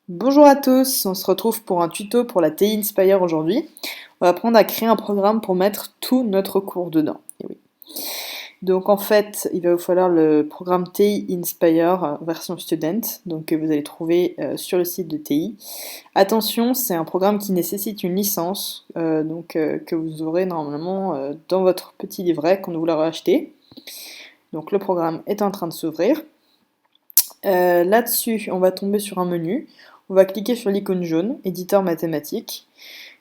Bonjour à tous, on se retrouve pour un tuto pour la TI Inspire aujourd'hui. On va apprendre à créer un programme pour mettre tout notre cours dedans. Et oui. Donc en fait, il va vous falloir le programme TI Inspire version student, donc que vous allez trouver sur le site de TI. Attention, c'est un programme qui nécessite une licence, que vous aurez normalement dans votre petit livret quand vous l'aurez acheté. Donc le programme est en train de s'ouvrir. Là-dessus, on va tomber sur un menu. On va cliquer sur l'icône jaune, éditeur mathématique.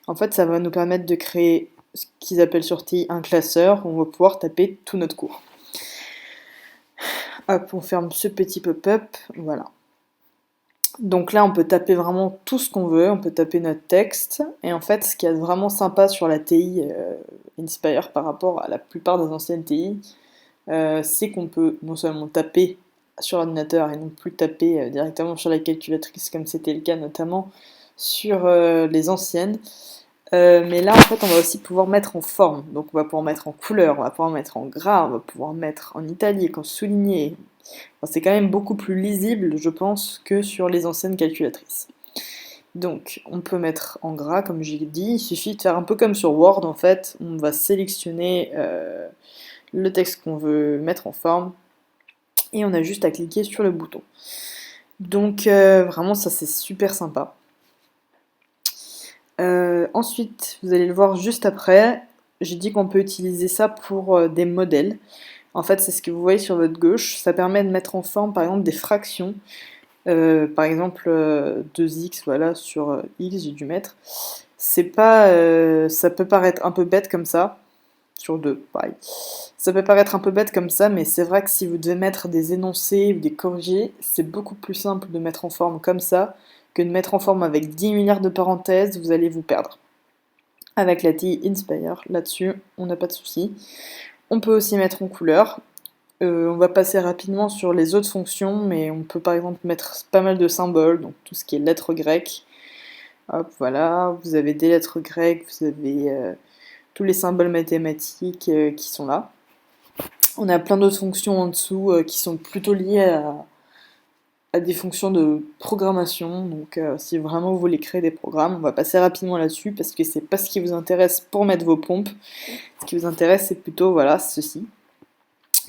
En fait, ça va nous permettre de créer ce qu'ils appellent sur TI un classeur où on va pouvoir taper tout notre cours. Hop, on ferme ce petit pop-up, voilà. Donc là, on peut taper vraiment tout ce qu'on veut, on peut taper notre texte. Et en fait, ce qui est vraiment sympa sur la TI Inspire par rapport à la plupart des anciennes TI, c'est qu'on peut non seulement taper sur l'ordinateur et non plus taper directement sur la calculatrice comme c'était le cas notamment sur les anciennes. Mais là en fait on va aussi pouvoir mettre en forme, donc on va pouvoir mettre en couleur, on va pouvoir mettre en gras, on va pouvoir mettre en italique, en souligné. Enfin, c'est quand même beaucoup plus lisible je pense que sur les anciennes calculatrices. Donc on peut mettre en gras comme j'ai dit, il suffit de faire un peu comme sur Word en fait, on va sélectionner le texte qu'on veut mettre en forme et on a juste à cliquer sur le bouton. Donc vraiment ça c'est super sympa. Ensuite, vous allez le voir juste après, j'ai dit qu'on peut utiliser ça pour des modèles. En fait, c'est ce que vous voyez sur votre gauche. Ça permet de mettre en forme, par exemple, des fractions. Par exemple, 2x, voilà, sur x, j'ai dû mettre. C'est pas, ça peut paraître un peu bête comme ça. Sur 2, pareil. Ça peut paraître un peu bête comme ça, mais c'est vrai que si vous devez mettre des énoncés ou des corrigés, c'est beaucoup plus simple de mettre en forme comme ça que de mettre en forme avec 10 milliards de parenthèses, vous allez vous perdre. Avec la TI Inspire, là-dessus, on n'a pas de souci. On peut aussi mettre en couleur. On va passer rapidement sur les autres fonctions, mais on peut par exemple mettre pas mal de symboles, donc tout ce qui est lettres grecques. Hop, voilà, vous avez des lettres grecques, vous avez tous les symboles mathématiques qui sont là. On a plein d'autres fonctions en dessous qui sont plutôt liées à des fonctions de programmation. Donc si vraiment vous voulez créer des programmes, on va passer rapidement là-dessus parce que c'est pas ce qui vous intéresse pour mettre vos pompes. Ce qui vous intéresse, c'est plutôt voilà ceci.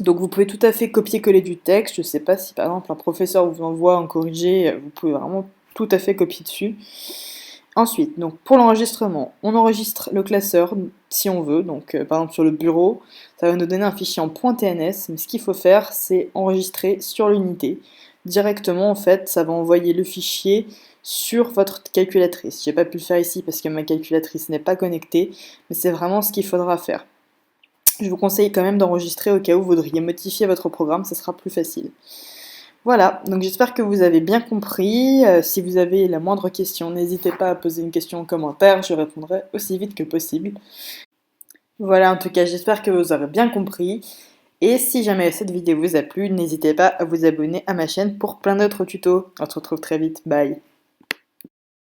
Donc vous pouvez tout à fait copier-coller du texte. Je sais pas si par exemple un professeur vous envoie un corrigé, vous pouvez vraiment tout à fait copier dessus. Ensuite, donc pour l'enregistrement, on enregistre le classeur si on veut. Donc par exemple sur le bureau, ça va nous donner un fichier en .tns, mais ce qu'il faut faire, c'est enregistrer sur l'unité. Directement, en fait, ça va envoyer le fichier sur votre calculatrice. J'ai pas pu le faire ici parce que ma calculatrice n'est pas connectée, mais c'est vraiment ce qu'il faudra faire. Je vous conseille quand même d'enregistrer au cas où vous voudriez modifier votre programme, ça sera plus facile. Voilà, donc j'espère que vous avez bien compris. Si vous avez la moindre question, n'hésitez pas à poser une question en commentaire, je répondrai aussi vite que possible. Voilà, en tout cas, j'espère que vous aurez bien compris. Et si jamais cette vidéo vous a plu, n'hésitez pas à vous abonner à ma chaîne pour plein d'autres tutos. On se retrouve très vite, bye.